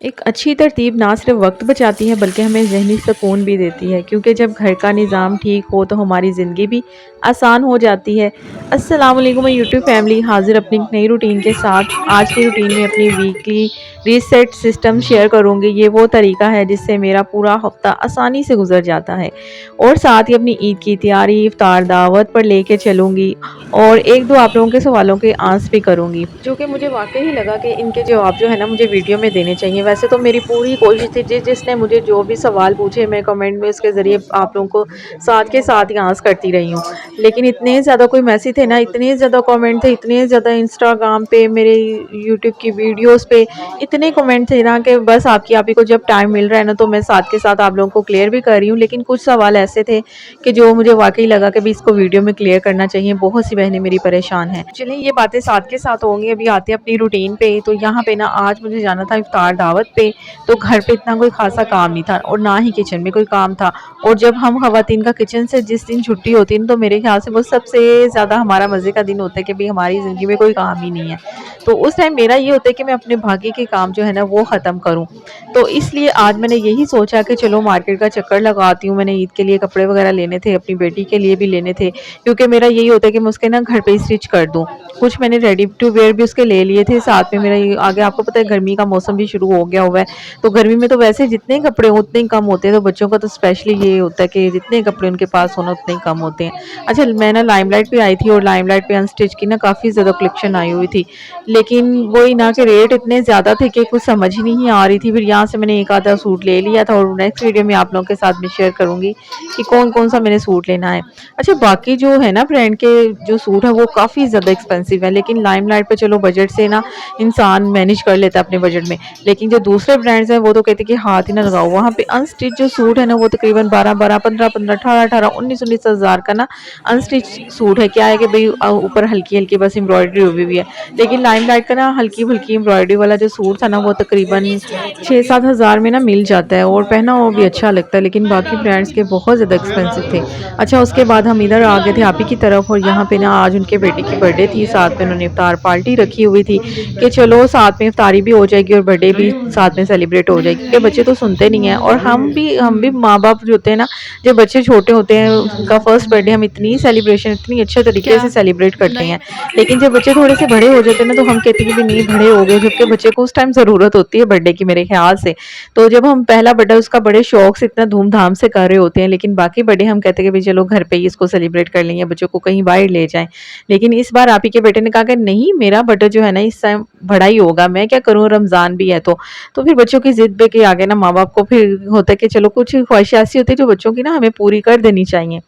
एक अच्छी तरतीब ना सिर्फ वक्त बचाती है बल्कि हमें ज़हनी सुकून भी देती है क्योंकि जब घर का निज़ाम ठीक हो तो हमारी ज़िंदगी भी आसान हो जाती है। अस्सलाम वालेकुम यूट्यूब फैमिली, हाजिर अपनी एक नई रूटीन के साथ। आज की रूटीन में अपनी वीकली रीसेट सिस्टम शेयर करूंगी। ये वो तरीका है जिससे मेरा पूरा हफ्ता आसानी से गुजर जाता है और साथ ही अपनी ईद की तैयारी इफ्तार दावत पर लेके चलूँगी और एक दो आप लोगों के सवालों के आंसर भी करूँगी, जो कि मुझे वाक़ई ही लगा कि इनके जवाब जो है ना मुझे वीडियो में देने चाहिए। वैसे तो मेरी पूरी कोशिश थी जिसने मुझे जो भी सवाल पूछे मैं कमेंट में उसके ज़रिए आप लोगों को साथ के साथ ही आंसर करती रही हूँ। लेकिन इतने ज़्यादा कोई मैसेज थे ना, इतने ज़्यादा कमेंट थे, इतने ज़्यादा इंस्टाग्राम पे, मेरे यूट्यूब की वीडियोज़ पे इतने कमेंट थे ना कि बस आपकी आप ही को जब टाइम मिल रहा है ना तो मैं साथ के साथ आप लोगों को क्लियर भी कर रही हूँ। लेकिन कुछ सवाल ऐसे थे कि जो मुझे वाक़ई लगा कि भी इसको वीडियो में क्लियर करना चाहिए। बहुत सी बहनें मेरी परेशान हैं। चलिए ये बातें साथ के साथ होंगी। अभी आते हैं अपनी रूटीन पे। तो यहाँ पे ना आज मुझे जाना था इफ्तार दावत पे, तो घर पे इतना कोई ख़ासा काम नहीं था और ना ही किचन में कोई काम था। और जब हम ख़वातीन का किचन से जिस दिन छुट्टी होती है ना, तो मेरे ख़्याल से वो सबसे ज़्यादा हमारा मज़े का दिन होता है कि भई हमारी ज़िंदगी में कोई काम ही नहीं है। तो उस टाइम मेरा ये होता है कि मैं अपने बाकी के काम जो है ना वो ख़त्म करूँ। तो इसलिए आज मैंने यही सोचा कि चलो मार्केट का चक्कर लगाती हूँ। मैंने ईद के लिए कपड़े वगैरह लेने थे, अपनी बेटी के लिए भी लेने थे, क्योंकि मेरा यही होता है कि मैं उसके ना घर पे ही स्टिच कर दूँ। कुछ मैंने रेडी टू वेयर भी उसके ले लिए थे। साथ में मेरा ये आगे आपको पता है गर्मी का मौसम भी शुरू हो गया हुआ है। तो गर्मी में तो वैसे जितने कपड़े हों उतने ही कम होते हैं, तो बच्चों का तो स्पेशली ये होता है कि जितने कपड़े उनके पास हो ना उतने ही कम होते हैं। अच्छा, मैं ना लाइमलाइट पे आई थी और लाइमलाइट पे अनस्टिच की ना काफ़ी ज़्यादा कलेक्शन आई हुई थी। लेकिन वही ना कि रेट इतने ज़्यादा थे कि कुछ समझ ही नहीं आ रही थी। फिर यहाँ से मैंने एक आधा सूट ले लिया था और नेक्स्ट वीडियो में आप लोगों के साथ में शेयर करूँगी कि कौन-कौन सा मैंने सूट लेना है। अच्छा, बाकी जो है ना ब्रांड के जो सूट है वो काफ़ी ज़्यादा एक्सपेंसिव है, लेकिन लाइमलाइट पे चलो बजट से ना इंसान मैनेज कर लेता है अपने बजट में। लेकिन जो दूसरे ब्रांड्स हैं वो तो कहते हैं कि हाथ ही ना लगाओ। वहाँ पे अनस्टिच जो सूट है ना वो तकरीबन 12-12, 15-15, 18-18, 19-19 हज़ार का ना अनस्टिच सूट है। क्या है कि भई ऊपर हल्की-हल्की बस एम्ब्रॉयडरी हुई हुई है। लेकिन लाइमलाइट का ना हल्की-फुल्की एम्ब्रॉयडरी वाला जो सूट था ना वो तकरीबन 6-7 हज़ार में ना मिल जाता है और पहना वो भी अच्छा लगता है। लेकिन बाकी ब्रांड्स के बहुत ज़्यादा एक्सपेंसिव थे। अच्छा, उसके बाद हम इधर आ गए थे आप ही की तरफ और यहाँ पे ना आज उनके बेटे की बर्थडे थी। साथ में उन्होंने इफ्तार पार्टी रखी हुई थी कि चलो साथ में इफ्तारी भी हो जाएगी और बर्थडे भी साथ में सेलिब्रेट हो जाएगी, क्योंकि बच्चे तो सुनते नहीं हैं। और हम भी माँ-बाप जो होते हैं ना, जब बच्चे छोटे होते हैं उनका फर्स्ट बर्थडे हम इतनी सेलिब्रेशन इतनी अच्छे तरीके से सेलिब्रेट करते हैं। लेकिन जब बच्चे थोड़े से बड़े हो जाते हैं ना तो हम कहते हैं कि भी नहीं बड़े हो गए, जबकि बच्चे को उस टाइम ज़रूरत होती है बर्थडे की मेरे ख्याल से। तो जब हम पहला बर्थडे उसका बड़े शौक से इतना धूम-धाम से कर रहे होते हैं, लेकिन बाकी बर्थडे हम कहते हैं कि भई चलो घर पे ही इसको सेलिब्रेट कर लेंगे, बच्चों को कहीं बाहर ले जाएँ। लेकिन इस बार आप ही के बेटे ने कहा कि नहीं, मेरा बर्थडे जो है ना इस टाइम बड़ा ही होगा, मैं क्या करूँ, रमज़ान भी है तो। तो फिर बच्चों की ज़िद पे के आगे ना माँ-बाप को फिर होता है कि चलो कुछ ख्वाहिशें ऐसी होती है जो बच्चों की ना हमें पूरी कर देनी चाहिए।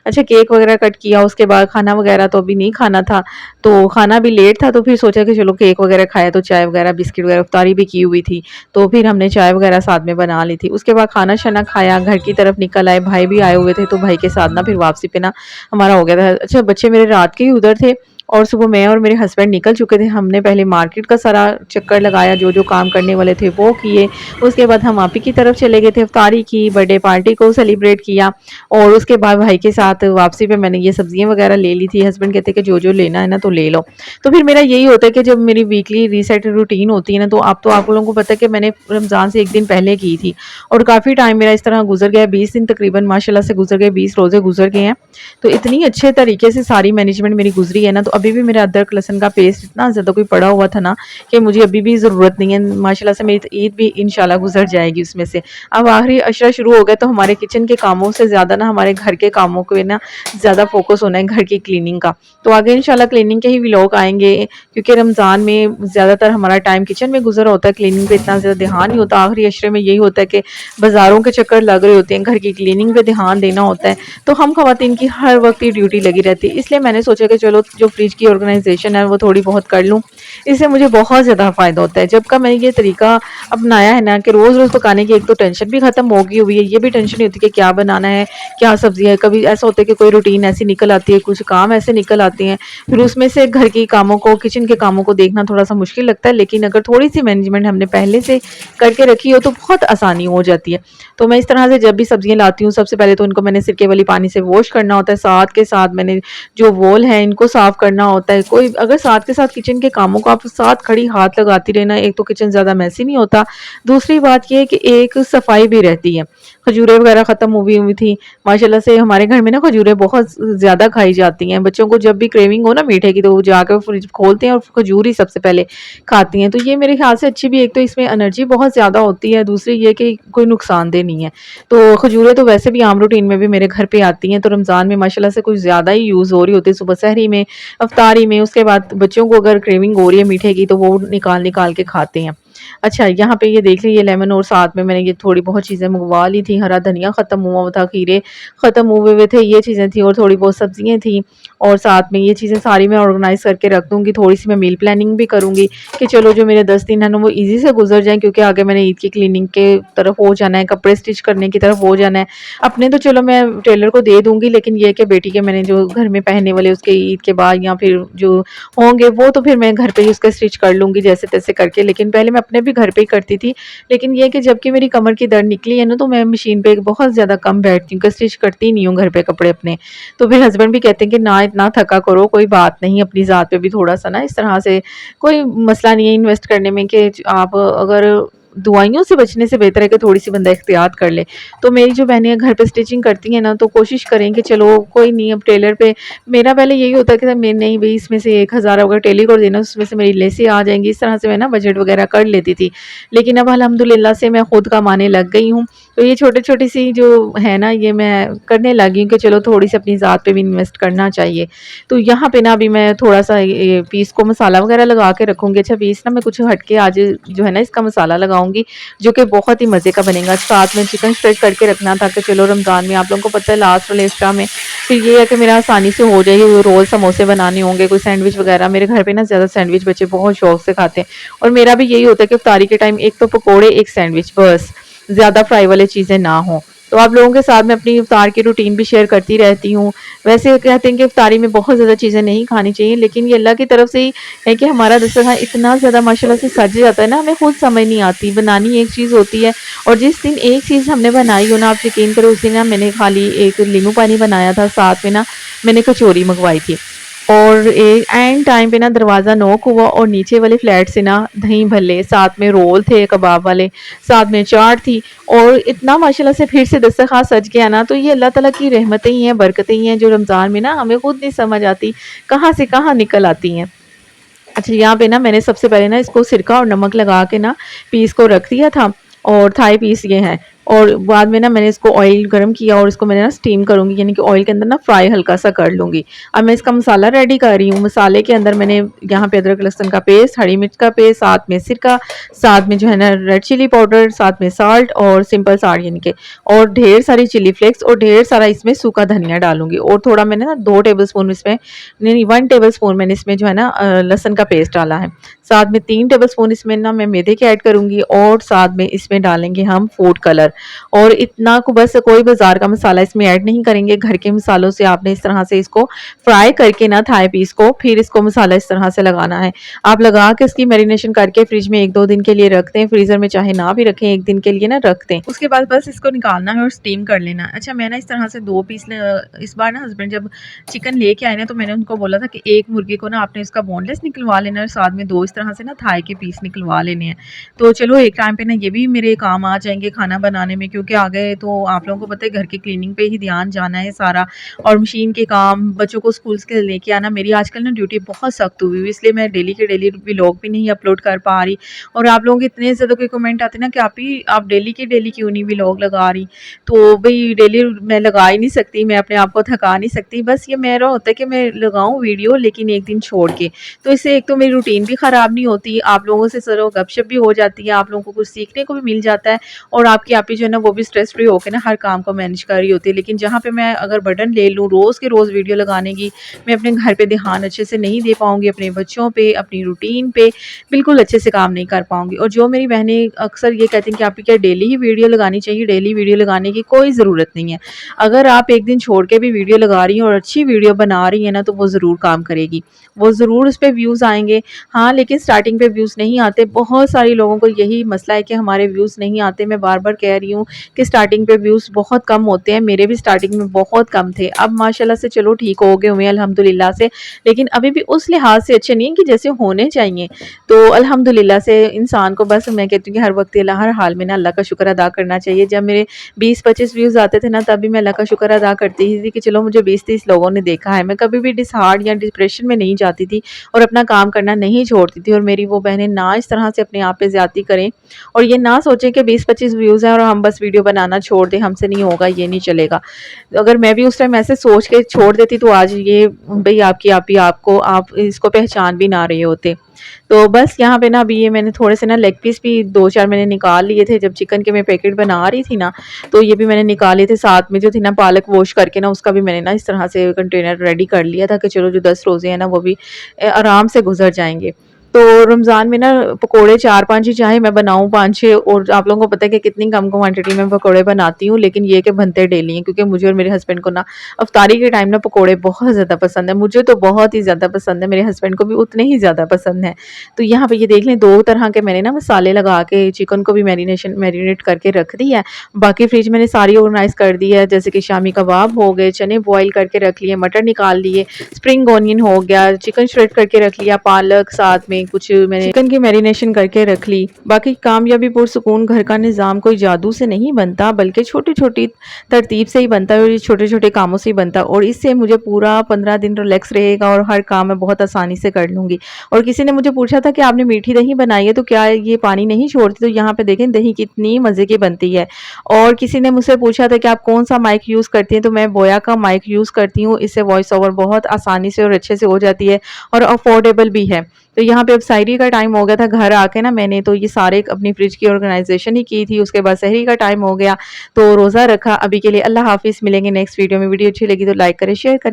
अच्छा, केक वगैरह कट किया, उसके बाद खाना वगैरह तो अभी नहीं खाना था, तो खाना भी लेट था, तो फिर सोचा कि चलो केक वगैरह खाया, तो चाय वगैरह बिस्किट वगैरह इफ्तारी भी की हुई थी, तो फिर हमने चाय वगैरह साथ में बना ली थी। उसके बाद खाना-शाना खाया, घर की तरफ निकल आए, भाई भी आए हुए थे, तो भाई के साथ ना फिर वापसी पे ना हमारा हो गया था। अच्छा, बच्चे मेरे रात के ही उधर थे और सुबह मैं और मेरे हस्बैंड निकल चुके थे। हमने पहले मार्केट का सारा चक्कर लगाया, जो-जो काम करने वाले थे वो किए। उसके बाद हम आप ही की तरफ चले गए थे, इफ्तारी की, बर्थडे पार्टी को सेलिब्रेट किया और उसके बाद भाई के साथ वापसी पे मैंने ये सब्जियाँ वगैरह ले ली थी। हस्बैंड कहते हैं कि जो-जो लेना है ना तो ले लो। तो फिर मेरा यही होता है कि जब मेरी वीकली रीसेट रूटीन होती है ना, तो अब तो आप लोगों को पता है कि मैंने रमज़ान से 1 दिन पहले की थी और काफ़ी टाइम मेरा इस तरह गुज़र गया, 20 दिन तकरीबन माशाल्लाह से गुज़र गए, 20 रोज़े गुज़र गए हैं। तो इतनी अच्छे तरीके से सारी मैनेजमेंट मेरी गुज़री है ना, तो अभी भी मेरा अदरक लहसुन का पेस्ट इतना ज़्यादा कोई पड़ा हुआ था ना कि मुझे अभी भी ज़रूरत नहीं है। माशाल्लाह से मेरी ईद भी इंशाल्लाह गुज़र जाएगी उसमें से। अब आखिरी अशरा शुरू हो गया, तो हमारे किचन के कामों से ज़्यादा ना हमारे घर के कामों पे ना ज़्यादा फ़ोकस होना है, घर की क्लीनिंग का। तो आगे इंशाल्लाह क्लीनिंग के ही व्लॉग आएँगे, क्योंकि रमज़ान में ज़्यादातर हमारा टाइम किचन में गुज़र होता है, क्लीनिंग पे इतना ज़्यादा ध्यान नहीं होता। आखिरी अशरे में यही होता है कि बाज़ारों के चक्कर लग रहे होते हैं, घर की क्लीनिंग पे ध्यान देना होता है। तो हम ख़वातीन की हर वक्त ही ड्यूटी लगी रहती है। इसलिए मैंने सोचा कि चलो जो फ्रिज की ऑर्गेनाइजेशन है वो थोड़ी बहुत कर लूँ, इससे मुझे बहुत ज़्यादा फ़ायदा होता है। जब का मैंने ये तरीका अपनाया है ना कि रोज़-रोज़ पकाने की एक तो टेंशन भी ख़त्म हो गई हुई है, ये भी टेंशन नहीं होती कि क्या बनाना है, क्या सब्ज़ी है। कभी ऐसा होता है कि कोई रूटीन ऐसी निकल आती है, कुछ काम ऐसे निकल आते हैं, फिर उसमें से घर के कामों को, किचन के कामों को देखना थोड़ा-सा मुश्किल लगता है। लेकिन अगर थोड़ी-सी मैनेजमेंट हमने पहले से करके रखी हो तो बहुत आसानी हो जाती है। तो मैं इस तरह से जब भी सब्जियाँ लाती हूँ, सबसे पहले तो इनको मैंने सिरके वाली पानी से वॉश करना होता है, साथ के साथ मैंने जो वॉल है इनको साफ़ करना होता है। कोई अगर साथ के साथ किचन के कामों को आप साथ खड़ी हाथ लगाती रहे ना, एक तो किचन ज़्यादा मैसी नहीं होता, दूसरी बात ये है कि एक सफाई भी रहती है। खजूरें वगैरह ख़त्म हुई हुई थी, माशाल्लाह से हमारे घर में ना खजूरें बहुत ज़्यादा खाई जाती हैं। बच्चों को जब भी क्रेविंग हो ना मीठे की, तो वो जाकर फ्रिज खोलते हैं और खजूर ही सबसे पहले खाती हैं। तो ये मेरे ख़्याल से अच्छी भी, एक तो इसमें एनर्जी बहुत ज़्यादा होती है, दूसरी ये कि कोई नुकसानदेह नहीं है। तो खजूरें तो वैसे भी आम रूटीन में भी मेरे घर पे आती हैं, तो रमज़ान में माशाल्लाह से कुछ ज़्यादा ही यूज़ हो रही होती है, सुबह सहरी में, इफ्तारी में, उसके बाद बच्चों को अगर क्रेविंग हो रही है मीठे की, तो वो निकाल के खाते हैं। अच्छा, यहाँ पे ये देख लीजिए लेमन, और साथ में मैंने ये थोड़ी बहुत चीज़ें मंगवा ली थी, हरा धनिया ख़त्म हुआ हुआ था, खीरे ख़त्म हुए हुए थे, ये चीज़ें थी और थोड़ी बहुत सब्जियाँ थी, और साथ में ये चीज़ें सारी मैं ऑर्गेनाइज़ करके रख दूँगी। थोड़ी-सी मैं मील प्लानिंग भी करूँगी कि चलो जो मेरे 10 दिन है ना वो ईज़ी से गुज़र जाएँ, क्योंकि आगे मैंने ईद की क्लीनिंग के तरफ हो जाना है, कपड़े स्टिच करने की तरफ हो जाना है। अपने तो चलो मैं टेलर को दे दूँगी, लेकिन ये है कि बेटी के मैंने जो घर में पहनने वाले उसके ईद के बाद या फिर जो होंगे वो तो फिर मैं घर पे ही उसका स्टिच कर लूँगी जैसे-तैसे करके। लेकिन पहले मैं अपने भी घर पे ही करती थी। लेकिन ये है कि जब की मेरी कमर की दर्द निकली है ना, तो मैं मशीन पे बहुत ज़्यादा कम बैठती हूँ, कि स्टिच करती नहीं हूँ घर पे कपड़े अपने। तो फिर हस्बैंड भी कहते हैं कि ना इतना थका करो, कोई बात नहीं, अपनी ज़ात पे भी थोड़ा-सा ना इस तरह से कोई मसला नहीं है इन्वेस्ट करने में, कि आप अगर दवाइयों से बचने से बेहतर है कि थोड़ी-सी बंदा एहतियात कर ले। तो मेरी जो बहनें घर पे स्टिचिंग करती हैं ना, तो कोशिश करें कि चलो कोई नहीं, अब टेलर पे मेरा पहले यही होता है कि मैं नहीं भई इसमें से 1000 अगर टेलर को देना, उसमें से मेरी लेसें आ जाएँगी, इस तरह से मैं ना बजट वगैरह कर लेती थी। लेकिन अब अल्हम्दुलिल्लाह से मैं खुद कमाने लग गई हूँ, तो ये छोटी-छोटी सी जो है ना, ये मैं करने लगी हूँ कि चलो थोड़ी-सी अपनी ज़ात पे भी इन्वेस्ट करना चाहिए। तो यहाँ पे ना अभी मैं थोड़ा-सा ये पीस को मसाला वगैरह लगा के रखूँगी। अच्छा, पीस ना मैं कुछ हट के आज जो है ना इसका मसाला लगाऊँगी, जो कि बहुत ही मज़े का बनेगा। साथ में चिकन श्रेड करके रखना था कि चलो रमज़ान में आप लोगों को पता है लास्ट वाले एक्स्ट्रा में फिर ये है कि मेरा आसानी से हो जाएगी। वो रोल समोसे बनाने होंगे, कोई सैंडविच वगैरह, मेरे घर पे ना ज़्यादा सैंडविच बच्चे बहुत शौक से खाते हैं, और मेरा भी यही होता है कि इफ्तारी के टाइम एक तो पकोड़े, एक सैंडविच, बस ज़्यादा फ्राई वाली चीज़ें ना हों। तो आप लोगों के साथ मैं अपनी इफ्तार की रूटीन भी शेयर करती रहती हूँ। वैसे कहते हैं कि इफ्तारी में बहुत ज़्यादा चीज़ें नहीं खानी चाहिए, लेकिन ये अल्लाह की तरफ से ही है कि हमारा दस्तरखान इतना ज़्यादा माशाल्लाह से सज जाता है ना, हमें खुद समझ नहीं आती। बनानी एक चीज़ होती है, और जिस दिन एक चीज़ हमने बनाई हो ना, आप यकीन करो उस दिन ना मैंने खाली एक नींबू पानी बनाया था, साथ में ना मैंने कचौरी मंगवाई थी, और एक एंड टाइम पे ना दरवाज़ा नॉक हुआ, और नीचे वाले फ्लैट से ना दही भल्ले, साथ में रोल थे कबाब वाले, साथ में चाट थी, और इतना माशाल्लाह से फिर से दस्तरखान सज गया ना। तो ये अल्लाह ताला की रहमतें ही हैं, बरकतें ही हैं, जो रमज़ान में ना हमें खुद नहीं समझ आती कहाँ से कहाँ निकल आती हैं। अच्छा, यहाँ पे ना मैंने सबसे पहले ना इसको सिरका और नमक लगा के ना पीस को रख दिया था, और थाई पीस ये हैं, और बाद में ना मैंने इसको ऑयल गरम किया, और इसको मैंने ना स्टीम करूँगी, यानी कि ऑयल के अंदर ना फ्राई हल्का सा कर लूँगी। अब मैं इसका मसाला रेडी कर रही हूँ। मसाले के अंदर मैंने यहाँ पे अदरक लहसुन का पेस्ट, हरी मिर्च का पेस्ट, साथ में सिरका, साथ में जो है ना रेड चिली पाउडर, साथ में साल्ट और सिंपल साल्ट यानी कि, और ढेर सारी चिली फ्लेक्स, और ढेर सारा इसमें सूखा धनिया डालूँगी, और थोड़ा मैंने ना 2 टेबलस्पून इसमें नहीं 1 टेबलस्पून मैंने इसमें जो है ना लहसुन का पेस्ट डाला है। साथ में 3 टेबलस्पून इसमें ना मैं मैदे के ऐड करूँगी, और साथ में इसमें डालेंगे हम फूड कलर, और इतना को बस, कोई बाज़ार का मसाला इसमें ऐड नहीं करेंगे। घर के मसालों से आपने इस तरह से इसको फ्राई करके ना थाई पीस को, फिर इसको मसाला इस तरह से लगाना है। आप लगा के इसकी मैरिनेशन करके फ्रिज में 1-2 दिन के लिए रख दें, फ्रीज़र में चाहे ना भी रखें, 1 दिन के लिए ना रख दें। उसके बाद बस इसको निकालना है और स्टीम कर लेना है। अच्छा, मैं ना इस तरह से 2 पीस इस बार ना हस्बैंड जब चिकन लेके आए ना, तो मैंने उनको बोला था कि एक मुर्गे को ना आपने इसका बोनलेस निकलवा लेना है, और साथ में 2 इस तरह से ना थाई के पीस निकलवा लेने हैं। तो चलो एक टाइम पे ना ये भी मेरे काम आ जाएँगे खाना बनाने में, क्योंकि आगे तो आप लोगों को पता है घर की क्लीनिंग पे ही ध्यान जाना है सारा, और मशीन के काम, बच्चों को स्कूल से लेके आना। मेरी आजकल ना ड्यूटी बहुत सख्त हुई हुई है, इसलिए मैं डेली के डेली व्लॉग भी नहीं अपलोड कर पा रही, और आप लोगों के इतने ज़्यादा कोई कमेंट आते हैं ना कि आप डेली के डेली क्यों नहीं व्लॉग लगा रही। तो भई डेली मैं लगा ही नहीं सकती, मैं अपने आप को थका नहीं सकती। बस ये मेरा होता है कि मैं लगाऊँ वीडियो, लेकिन एक दिन छोड़ के। तो इससे एक तो मेरी रूटीन भी ख़राब नहीं होती, आप लोगों से चलो गपशप भी हो जाती है, आप लोगों को कुछ सीखने को भी मिल जाता है, और आपकी आप ही जो है ना वो भी स्ट्रेस फ्री होकर ना हर काम को मैनेज कर रही होती है। लेकिन जहाँ पे मैं अगर बर्डन ले लूँ रोज़ के रोज़ वीडियो लगाने की, मैं अपने घर पे ध्यान अच्छे से नहीं दे पाऊँगी, अपने बच्चों पे, अपनी रूटीन पे बिल्कुल अच्छे से काम नहीं कर पाऊँगी। और जो मेरी बहनें अक्सर ये कहती हैं कि आपकी क्या डेली ही वीडियो लगानी चाहिए, डेली वीडियो लगाने की कोई ज़रूरत नहीं है। अगर आप एक दिन छोड़ के भी वीडियो लगा रही हैं और अच्छी वीडियो बना रही हैं ना, तो वो ज़रूर काम करेगी, वो ज़रूर उस पे व्यूज़ आएँगे। हाँ, लेकिन स्टार्टिंग पे व्यूज़ नहीं आते, बहुत सारे लोगों को यही मसला है कि हमारे व्यूज़ नहीं आते। मैं बार-बार कह रही रही हूँ कि स्टार्टिंग पे व्यूज़ बहुत कम होते हैं, मेरे भी स्टार्टिंग में बहुत कम थे। अब माशाल्लाह से चलो ठीक हो गए हुए हैं अल्हम्दुलिल्लाह से, लेकिन अभी भी उस लिहाज से अच्छे नहीं हैं कि जैसे होने चाहिए। तो अल्हम्दुलिल्लाह से इंसान को बस मैं कहती हूँ कि हर वक़्त हर हाल में ना अल्लाह का शुक्र अदा करना चाहिए। जब मेरे 20-25 व्यूज़ आते थे ना, तब भी मैं अल्लाह का शुक्र अदा करती ही थी कि चलो मुझे 20-30 लोगों ने देखा है। मैं कभी भी डिसहार्ड या डिप्रेशन में नहीं जाती थी और अपना काम करना नहीं छोड़ती थी। और मेरी वो बहनें ना इस तरह से अपने आप पे ज़्यादती करें और ये ना सोचें कि 20-25 व्यूज़ हैं और हम बस वीडियो बनाना छोड़ दें, हमसे नहीं होगा, ये नहीं चलेगा। अगर मैं भी उस टाइम ऐसे सोच के छोड़ देती तो आज ये भई आपकी आप ही आपको आप इसको पहचान भी ना रहे होते। तो बस यहाँ पे ना अभी ये मैंने थोड़े से ना लेग पीस भी 2-4 मैंने निकाल लिए थे, जब चिकन के मैं पैकेट बना रही थी ना, तो ये भी मैंने निकाल लिए थे। साथ में जो थी ना पालक वॉश करके ना उसका भी मैंने ना इस तरह से कंटेनर रेडी कर लिया था कि चलो जो 10 रोज़े हैं ना वो भी आराम से गुज़र जाएँगे। तो रमज़ान में ना पकोड़े 4-5 ही चाहे मैं बनाऊँ 5-6, और आप लोगों को पता है कि कितनी कम क्वांटिटी में पकोड़े बनाती हूँ, लेकिन ये कि बनते डेली हैं क्योंकि मुझे और मेरे हस्बैंड को ना इफ्तारी के टाइम ना पकोड़े बहुत ज़्यादा पसंद है। मुझे तो बहुत ही ज़्यादा पसंद है, मेरे हस्बैंड को भी उतने ही ज़्यादा पसंद है। तो यहाँ पे ये देख लें 2 तरह के मैंने ना मसाले लगा के चिकन को भी मैरिनेट करके रख दिया है। बाकी फ्रिज मैंने सारी ऑर्गेनाइज़ कर दी है, जैसे कि शामी कबाब हो गए, चने बॉयल करके रख लिए, मटर निकाल लिए, स्प्रिंग ऑनियन हो गया, चिकन श्रेड करके रख लिया, पालक साथ में कुछ मैंने चिकन की मैरिनेशन करके रख ली। बाकी कामयाबी पुरसुकून घर का निज़ाम कोई जादू से नहीं बनता, बल्कि छोटी-छोटी तरतीब से ही बनता है और ये छोटे-छोटे कामों से ही बनता है, और इससे मुझे पूरा 15 दिन रिलैक्स रहेगा और हर काम मैं बहुत आसानी से कर लूँगी। और किसी ने मुझे पूछा था कि आपने मीठी दही बनाई है तो क्या ये पानी नहीं छोड़ती? तो यहाँ पे देखें दही कितनी मज़े की बनती है। और किसी ने मुझसे पूछा था कि आप कौन-सा माइक यूज़ करती हैं? तो मैं बोया का माइक यूज़ करती हूँ, इससे वॉइस ओवर बहुत आसानी से और अच्छे से हो जाती है और अफोर्डेबल भी है। तो यहाँ पे अब सहरी का टाइम हो गया था, घर आके ना मैंने तो ये सारे अपनी फ्रिज की ऑर्गेनाइज़ेशन ही की थी, उसके बाद सहरी का टाइम हो गया, तो रोज़ा रखा। अभी के लिए अल्लाह हाफ़िज़, मिलेंगे नेक्स्ट वीडियो में। वीडियो अच्छी लगी तो लाइक करें, शेयर करें।